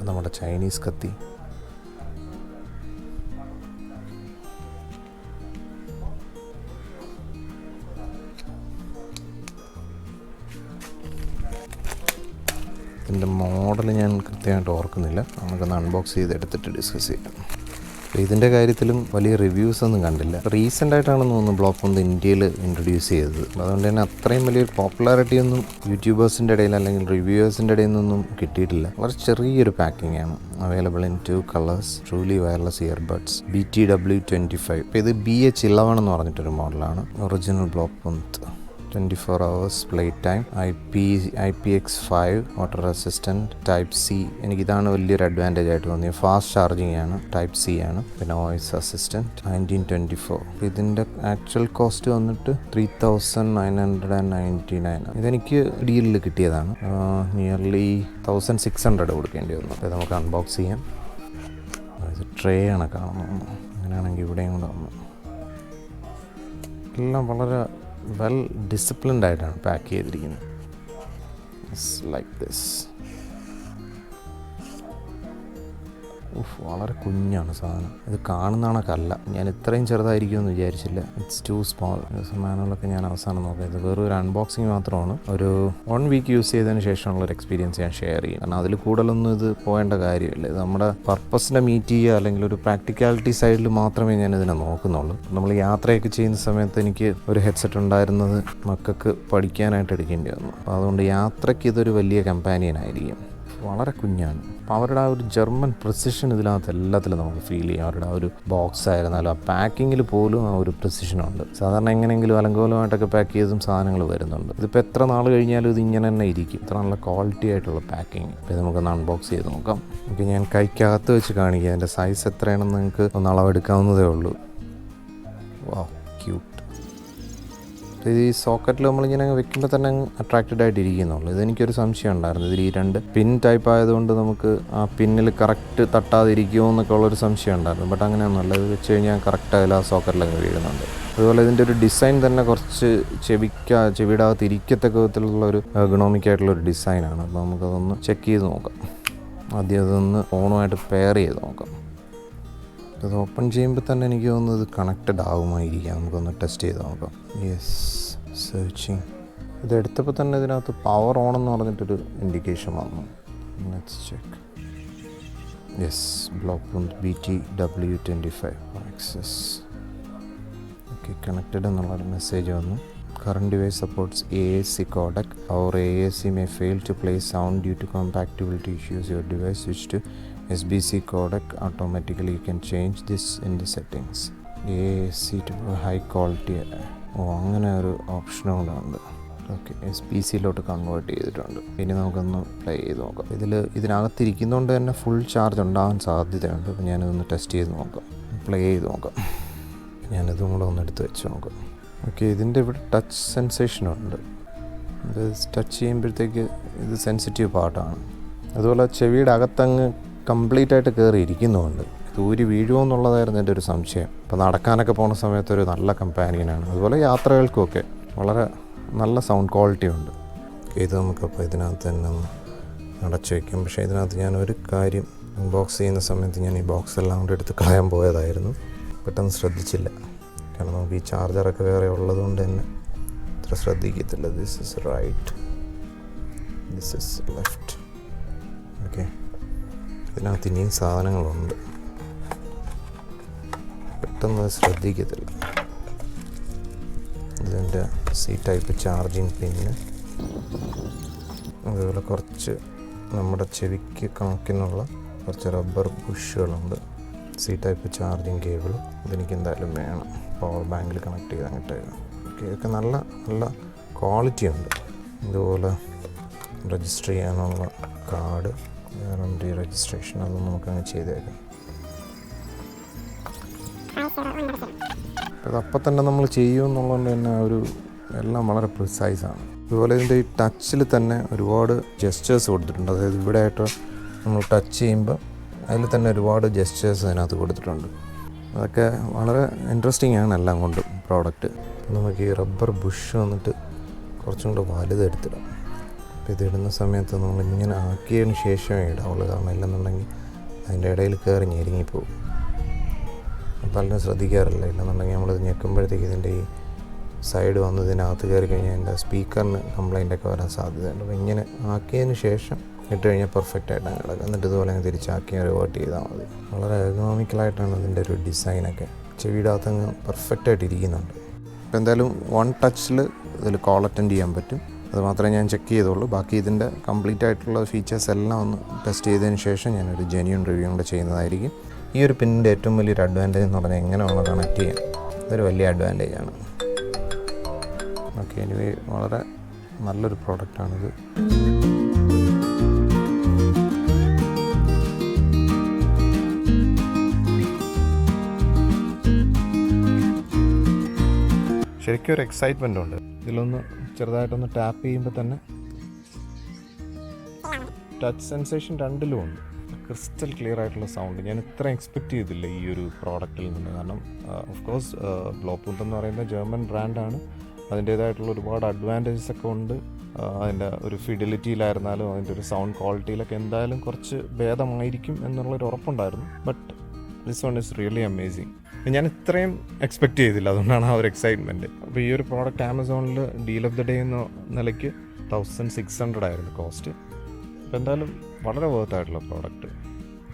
നമ്മുടെ ചൈനീസ് കത്തി. ഇതിൻ്റെ മോഡൽ ഞാൻ കൃത്യമായിട്ട് ഓർക്കുന്നില്ല. നമുക്കൊന്ന് അൺബോക്സ് ചെയ്തെടുത്തിട്ട് ഡിസ്കസ് ചെയ്യാം. ഇതിൻ്റെ കാര്യത്തിലും വലിയ റിവ്യൂസ് ഒന്നും കണ്ടില്ല. റീസെൻ്റ് ആയിട്ടാണെന്ന് തോന്നുന്നു ബ്ലോപ്പുന്ത് ഇന്ത്യയിൽ ഇൻട്രൊഡ്യൂസ് ചെയ്തത്. അതുകൊണ്ട് തന്നെ അത്രയും വലിയൊരു പോപ്പുലാരിറ്റി ഒന്നും യൂട്യൂബേഴ്സിൻ്റെ ഇടയിൽ അല്ലെങ്കിൽ റിവ്യൂവേഴ്സിൻ്റെ ഇടയിൽ നിന്നൊന്നും കിട്ടിയിട്ടില്ല. വളരെ ചെറിയൊരു പാക്കിംഗ് ആണ്. Available in 2 colours. Truly wireless earbuds BTW25. ഇപ്പോൾ ഇത് BH11 എന്ന് പറഞ്ഞിട്ടൊരു മോഡലാണ്. Original Blaupunkt 24 hours play time, IPX5 water resistant, type C. എനിക്കിതാണ് വലിയൊരു അഡ്വാൻറ്റേജ് ആയിട്ട് തോന്നിയത്. ഫാസ്റ്റ് ചാർജിങ് ആണ്, ടൈപ്പ് C ആണ്. പിന്നെ വോയിസ് അസിസ്റ്റൻറ്റ് 1924. ഇതിൻ്റെ ആക്ച്വൽ കോസ്റ്റ് വന്നിട്ട് 3999. ഇതെനിക്ക് ഡീലിൽ കിട്ടിയതാണ്. നിയർലി 1600 കൊടുക്കേണ്ടി വന്നു. അപ്പോൾ നമുക്ക് അൺബോക്സ് ചെയ്യാം. ഇത് ട്രേ ആണ് കാണുന്നത്. അങ്ങനെയാണെങ്കിൽ ഇവിടെയും കൂടെ വന്നു. എല്ലാം വളരെ വെൽ ഡിസിപ്ലിൻഡ് ആയിട്ടാണ് പാക്ക് ചെയ്തിരിക്കുന്നത്. It's like this. വളരെ കുഞ്ഞാണ് സാധനം. ഇത് കാണുന്ന കണക്കല്ല. ഞാൻ ഇത്രയും ചെറുതായിരിക്കുമെന്ന് വിചാരിച്ചില്ല. It's to small. മാനുവലൊക്കെ ഞാൻ അവസാനം നോക്കാം. ഇത് വെറും ഒരു അൺബോക്സിങ് മാത്രമാണ്. ഒരു 1 വീക്ക് യൂസ് ചെയ്തതിന് ശേഷമുള്ളൊരു എക്സ്പീരിയൻസ് ഞാൻ ഷെയർ ചെയ്യും. കാരണം അതിൽ കൂടുതലൊന്നും ഇത് പോകേണ്ട കാര്യമില്ല. ഇത് നമ്മുടെ പർപ്പസിനെ മീറ്റ് ചെയ്യുക അല്ലെങ്കിൽ ഒരു പ്രാക്ടിക്കാലിറ്റി സൈഡിൽ മാത്രമേ ഞാൻ ഇതിനെ നോക്കുന്നുള്ളൂ. നമ്മൾ യാത്രയൊക്കെ ചെയ്യുന്ന സമയത്ത് എനിക്ക് ഒരു ഹെഡ്സെറ്റ് ഉണ്ടായിരുന്നത് മക്കൾക്ക് പഠിക്കാനായിട്ട് എടുക്കേണ്ടി വന്നു. അപ്പോൾ അതുകൊണ്ട് യാത്രയ്ക്ക് ഇതൊരു വലിയ കമ്പാനിയനായിരിക്കും. വളരെ കുഞ്ഞാണ്. അപ്പോൾ അവരുടെ ആ ഒരു ജർമ്മൻ പ്രിസിഷൻ ഇതിനകത്ത് എല്ലാത്തിലും നമുക്ക് ഫീൽ ചെയ്യാം. അവരുടെ ആ ഒരു ബോക്സ് ആയിരുന്നാലും ആ പാക്കിങ്ങിൽ പോലും ആ ഒരു പ്രിസിഷനുണ്ട്. സാധാരണ എങ്ങനെയെങ്കിലും അലങ്കോലമായിട്ടൊക്കെ പാക്ക് ചെയ്തും സാധനങ്ങൾ വരുന്നുണ്ട്. ഇതിപ്പോൾ എത്ര നാൾ കഴിഞ്ഞാലും ഇത് ഇങ്ങനെ തന്നെ ഇരിക്കും. ഇത്ര നല്ല ക്വാളിറ്റി ആയിട്ടുള്ള പാക്കിങ്. അപ്പോൾ ഇത് നമുക്കൊന്ന് അൺബോക്സ് ചെയ്ത് നോക്കാം. അപ്പോൾ ഞാൻ കൈക്കകത്ത് വെച്ച് കാണിക്കാം. അതിൻ്റെ സൈസ് എത്രയാണെന്ന് നിങ്ങൾക്ക് ഒന്ന് അളവെടുക്കാവുന്നതേ ഉള്ളൂ. വാ, ക്യൂട്ട്. ഇത് ഈ സോക്കറ്റിൽ നമ്മളിങ്ങനെ വെക്കുമ്പോൾ തന്നെ അട്രാക്റ്റഡ് ആയിട്ട് ഇരിക്കുന്നുള്ളൂ. ഇതെനിക്കൊരു സംശയം ഉണ്ടായിരുന്നു. ഇതിൽ ഈ 2 പിൻ ടൈപ്പ് ആയതുകൊണ്ട് നമുക്ക് ആ പിന്നിൽ കറക്റ്റ് തട്ടാതിരിക്കുമോ എന്നൊക്കെ ഉള്ളൊരു സംശയം ഉണ്ടായിരുന്നു. ബട്ട് അങ്ങനെയൊന്നുമല്ല. ഇത് വെച്ച് കഴിഞ്ഞാൽ കറക്റ്റായാലും ആ സോക്കറ്റിലൊക്കെ വീഴുന്നുണ്ട്. അതുപോലെ ഇതിൻ്റെ ഒരു ഡിസൈൻ തന്നെ കുറച്ച് ചെവിയുടെ അകത്ത് ഇരിക്കത്തക്ക വിധത്തിലുള്ളൊരു എർഗണോമിക്കായിട്ടുള്ളൊരു ഡിസൈനാണ്. അപ്പോൾ നമുക്കതൊന്ന് ചെക്ക് ചെയ്ത് നോക്കാം. ആദ്യം അതൊന്ന് ഫോണുമായിട്ട് പെയർ ചെയ്ത് നോക്കാം. ഇത് ഓപ്പൺ ചെയ്യുമ്പോൾ തന്നെ എനിക്ക് തോന്നുന്നത് ഇത് കണക്റ്റഡ് ആകുമായിരിക്കാം. നമുക്കൊന്ന് ടെസ്റ്റ് ചെയ്ത് നോക്കാം. Yes, searching. ഇത് എടുത്തപ്പോൾ തന്നെ ഇതിനകത്ത് പവർ ഓൺ എന്ന് പറഞ്ഞിട്ടൊരു ഇൻഡിക്കേഷൻ വന്നു. Let's check. Yes, Blaupunkt BTW25 access. Okay, connected എന്നുള്ളൊരു മെസ്സേജ് വന്നു. Current device supports AAC codec. Our AAC may fail to play sound due to compatibility issues. Your device switch to SBC codec automatically. You can change this in the settings. AAC to high quality. അങ്ങനെ ഒരു ഓപ്ഷനും കൂടെ ഉണ്ട്. Okay, SBCയിലോട്ട് convert ചെയ്തിട്ടുണ്ട്. ഇനി നമുക്കൊന്ന് play ചെയ്ത് നോക്കാം. ഇതിനകത്തിരിക്കുന്നതുകൊണ്ട് തന്നെ ഫുൾ ചാർജ് ഉണ്ടാകാൻ സാധ്യതയുണ്ട്. അപ്പോൾ ഞാനിതൊന്ന് ടെസ്റ്റ് ചെയ്ത് നോക്കാം, പ്ലേ ചെയ്ത് നോക്കാം. ഞാനിതും കൂടെ ഒന്ന് എടുത്ത് വെച്ച് നോക്കാം. ഓക്കെ, ഇതിൻ്റെ ഇവിടെ ടച്ച് സെൻസേഷനുണ്ട്. ഇത് ടച്ച് ചെയ്യുമ്പോഴത്തേക്ക് ഇത് സെൻസിറ്റീവ് പാർട്ടാണ്. അതുപോലെ ചെവിയുടെ അകത്തങ്ങ് കംപ്ലീറ്റ് ആയിട്ട് കയറി ഇരിക്കുന്നുമുണ്ട്. ഇത് ഊരി വീഴുമോ എന്നുള്ളതായിരുന്നു എൻ്റെ ഒരു സംശയം. അപ്പോൾ നടക്കാനൊക്കെ പോകുന്ന സമയത്ത് ഒരു നല്ല കമ്പാനിയനാണ്. അതുപോലെ യാത്രകൾക്കുമൊക്കെ വളരെ നല്ല സൗണ്ട് ക്വാളിറ്റി ഉണ്ട്. ഇത് നമുക്കപ്പോൾ ഇതിനകത്ത് തന്നെ ഒന്ന് അടച്ചു വയ്ക്കും. പക്ഷേ ഇതിനകത്ത് ഞാനൊരു കാര്യം അൺബോക്സ് ചെയ്യുന്ന സമയത്ത് ഞാൻ ഈ ബോക്സ് എല്ലാം കൊണ്ട് എടുത്ത് കളയാൻ പോയതായിരുന്നു. പെട്ടെന്ന് ശ്രദ്ധിച്ചില്ല. കാരണം നമുക്ക് ഈ ചാർജറൊക്കെ വേറെ ഉള്ളതുകൊണ്ട് തന്നെ അത്ര ശ്രദ്ധിക്കത്തില്ല. This is right, this is left. Okay, ഇതിനകത്ത് ഇനിയും സാധനങ്ങളുണ്ട്. പെട്ടെന്ന് ശ്രദ്ധിക്കത്തില്ല. ഇതിൻ്റെ C ടൈപ്പ് ചാർജിങ് പിന്ന്, അതുപോലെ കുറച്ച് നമ്മുടെ ചെവിക്ക് കണക്കിനുള്ള കുറച്ച് റബ്ബർ ബുഷുകളുണ്ട്. C type charging cable. ഇതെനിക്ക് എന്തായാലും വേണം. പവർ ബാങ്കിൽ കണക്ട് ചെയ്ത് അങ്ങോട്ടേക്ക്. ഓക്കെ, ഇതൊക്കെ നല്ല നല്ല ക്വാളിറ്റി ഉണ്ട്. ഇതുപോലെ രജിസ്റ്റർ ചെയ്യാനുള്ള കാർഡ്, വാറണ്ടി രജിസ്ട്രേഷൻ, അതൊന്നും നമുക്കങ്ങ് ചെയ്തേക്കാം. അതപ്പം തന്നെ നമ്മൾ ചെയ്യുമെന്നുള്ളതുകൊണ്ട് തന്നെ എല്ലാം വളരെ പ്രിസൈസാണ്. അതുപോലെ ഇതിൻ്റെ ഈ ടച്ചിൽ തന്നെ ഒരുപാട് ജെസ്റ്റേഴ്സ് കൊടുത്തിട്ടുണ്ട്. അതായത് ഇവിടെ ആയിട്ട് നമ്മൾ ടച്ച് ചെയ്യുമ്പോൾ അതിൽ തന്നെ ഒരുപാട് ജെസ്റ്റേഴ്സ് അതിനകത്ത് കൊടുത്തിട്ടുണ്ട്. അതൊക്കെ വളരെ ഇൻട്രസ്റ്റിംഗ് ആണ് എല്ലാം കൊണ്ടും പ്രോഡക്റ്റ്. നമുക്ക് ഈ റബ്ബർ ബുഷ് വന്നിട്ട് കുറച്ചും കൂടെ വലുതെടുത്തിടാം. അപ്പോൾ ഇതിടുന്ന സമയത്ത് നമ്മളിങ്ങനെ ആക്കിയതിന് ശേഷമേ ഇടാവുള്ളൂ. കാരണം ഇല്ലെന്നുണ്ടെങ്കിൽ അതിൻ്റെ ഇടയിൽ കയറി ഞെരുങ്ങിപ്പോവും. പലരും ശ്രദ്ധിക്കാറില്ല. ഇല്ലെന്നുണ്ടെങ്കിൽ നമ്മളിത് ഞെക്കുമ്പോഴത്തേക്ക് ഇതിൻ്റെ ഈ സൈഡ് വന്ന് ഇതിനകത്ത് കയറി കഴിഞ്ഞാൽ എൻ്റെ സ്പീക്കറിന് കംപ്ലൈൻ്റ് ഒക്കെ വരാൻ സാധ്യതയുണ്ട്. അപ്പോൾ ഇങ്ങനെ ആക്കിയതിന് ശേഷം ഇട്ട് കഴിഞ്ഞാൽ പെർഫെക്റ്റ് ആയിട്ട് അങ്ങ് കിടക്കും. എന്നിട്ട് ഇതുപോലെ അങ്ങ് തിരിച്ചാക്കി റിവേർട്ട് ചെയ്താൽ മതി. വളരെ എർഗണോമിക്കലായിട്ടാണ് ഇതിൻ്റെ ഒരു ഡിസൈനൊക്കെ. ചെവിയുടെ അകത്തങ്ങ് പെർഫെക്റ്റായിട്ട് ഇരിക്കുന്നുണ്ട്. അപ്പോൾ എന്തായാലും 1 ടച്ചിൽ ഇതിൽ കോൾ അറ്റൻഡ് ചെയ്യാൻ പറ്റും. അത് മാത്രമേ ഞാൻ ചെക്ക് ചെയ്തുള്ളൂ. ബാക്കി ഇതിൻ്റെ കംപ്ലീറ്റ് ആയിട്ടുള്ള ഫീച്ചേഴ്സ് എല്ലാം ഒന്ന് ടെസ്റ്റ് ചെയ്തതിന് ശേഷം ഞാനൊരു ജെന്യൂൻ റിവ്യൂ കൂടെ ചെയ്യുന്നതായിരിക്കും. ഈ ഒരു പിന്നിൻ്റെ ഏറ്റവും വലിയൊരു അഡ്വാൻറ്റേജ് എന്ന് പറഞ്ഞാൽ എങ്ങനെ വേണം കണക്ട് ചെയ്യാൻ. ഇതൊരു വലിയ അഡ്വാൻറ്റേജാണ്. ഓക്കെ, എനിവേ വളരെ നല്ലൊരു പ്രോഡക്റ്റാണിത്. ശരിക്കും ഒരു എക്സൈറ്റ്മെൻ്റ് ഉണ്ട്. ഇതിലൊന്ന് ചെറുതായിട്ടൊന്ന് ടാപ്പ് ചെയ്യുമ്പോൾ തന്നെ ടച്ച് സെൻസേഷൻ രണ്ടിലും ഉണ്ട്. ക്രിസ്റ്റൽ ക്ലിയർ ആയിട്ടുള്ള സൗണ്ട്. ഞാൻ ഇത്ര എക്സ്പെക്റ്റ് ചെയ്തില്ല ഈ ഒരു പ്രോഡക്റ്റിൽ നിന്ന്. കാരണം ഓഫ് കോഴ്സ് ബ്ലോപൂണ്ട് എന്ന് പറയുന്ന ജർമ്മൻ ബ്രാൻഡാണ്. അതിൻ്റേതായിട്ടുള്ള ഒരുപാട് അഡ്വാൻറ്റേജസ് ഒക്കെ ഉണ്ട്. അതിൻ്റെ ഒരു ഫിഡിലിറ്റിയിലായിരുന്നാലും അതിൻ്റെ ഒരു സൗണ്ട് ക്വാളിറ്റിയിലൊക്കെ എന്തായാലും കുറച്ച് ഭേദമായിരിക്കും എന്നുള്ളൊരു ഉറപ്പുണ്ടായിരുന്നു. But this one is really amazing. ഞാൻ ഇത്രയും എക്സ്പെക്റ്റ് ചെയ്തില്ല. അതുകൊണ്ടാണ് ആ ഒരു എക്സൈറ്റ്മെൻറ്റ്. അപ്പോൾ ഈ ഒരു പ്രോഡക്റ്റ് ആമസോണിൽ ഡീൽ ഓഫ് ദ ഡേ എന്ന നിലയ്ക്ക് 1600 ആയിരുന്നു കോസ്റ്റ്. അപ്പോൾ എന്തായാലും വളരെ വേർത്തായിട്ടുള്ള product.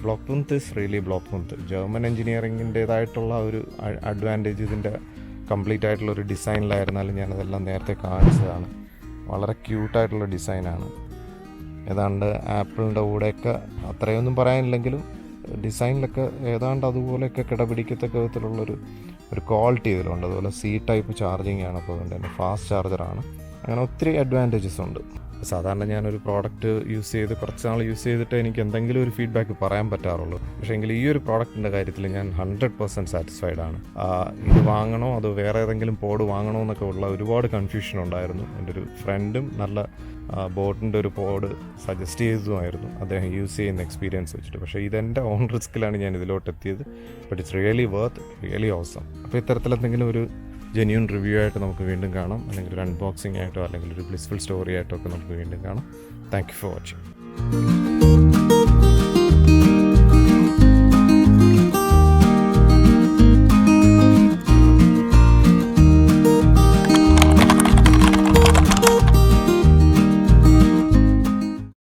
Blaupunkt is really Blaupunkt. German എഞ്ചിനീയറിങ്ങിൻ്റേതായിട്ടുള്ള ഒരു അഡ്വാൻറ്റേജ് ഇതിൻ്റെ കംപ്ലീറ്റ് ആയിട്ടുള്ള ഒരു ഡിസൈനിലായിരുന്നാലും ഞാനതെല്ലാം നേരത്തെ കാണിച്ചതാണ്. വളരെ ക്യൂട്ടായിട്ടുള്ള ഡിസൈനാണ്. ഏതാണ്ട് ആപ്പിളിൻ്റെ കൂടെയൊക്കെ അത്രയൊന്നും പറയാനില്ലെങ്കിലും ഡിസൈനിലൊക്കെ ഏതാണ്ട് അതുപോലെയൊക്കെ കിടപിടിക്കത്തക്ക വിധത്തിലുള്ളൊരു ക്വാളിറ്റി ഇതിലുണ്ട്. അതുപോലെ ടൈപ്പ് ചാർജിങ് ആണ്. അപ്പോൾ അതുകൊണ്ട് തന്നെ ഫാസ്റ്റ് ചാർജറാണ്. അങ്ങനെ ഒത്തിരി അഡ്വാൻറ്റേജസ് ഉണ്ട്. സാധാരണ ഞാനൊരു പ്രോഡക്റ്റ് കുറച്ച് നാൾ യൂസ് ചെയ്തിട്ട് എനിക്ക് എന്തെങ്കിലും ഒരു ഫീഡ്ബാക്ക് പറയാൻ പറ്റാറുള്ളൂ. പക്ഷേ എങ്കിൽ ഈ ഒരു പ്രോഡക്റ്റിൻ്റെ കാര്യത്തിൽ ഞാൻ 100% സാറ്റിസ്ഫൈഡ് ആണ്. ഇത് വാങ്ങണോ അതോ വേറെ ഏതെങ്കിലും പോഡ് വാങ്ങണോ എന്നൊക്കെ ഉള്ള ഒരുപാട് കൺഫ്യൂഷൻ ഉണ്ടായിരുന്നു. എൻ്റെ ഒരു ഫ്രണ്ടും നല്ല ബോട്ടിൻ്റെ ഒരു പോഡ് സജസ്റ്റ് ചെയ്തതുമായിരുന്നു, അദ്ദേഹം യൂസ് ചെയ്യുന്ന എക്സ്പീരിയൻസ് വെച്ചിട്ട്. പക്ഷേ ഇതെൻ്റെ ഓൺ റിസ്കിലാണ് ഞാൻ ഇതിലോട്ട് എത്തിയത്. But it's really worth, really awesome. അപ്പോൾ ഇത്തരത്തിലെന്തെങ്കിലും ഒരു ജെന്യൂൻ റിവ്യൂ ആയിട്ട് നമുക്ക് വീണ്ടും കാണാം. അല്ലെങ്കിൽ ഒരു അൺബോക്സിംഗ് ആയിട്ടോ അല്ലെങ്കിൽ ഒരു ബ്ലിസ്ഫുൾ സ്റ്റോറി ആയിട്ടോ ഒക്കെ നമുക്ക് വീണ്ടും കാണാം. Thank you for watching.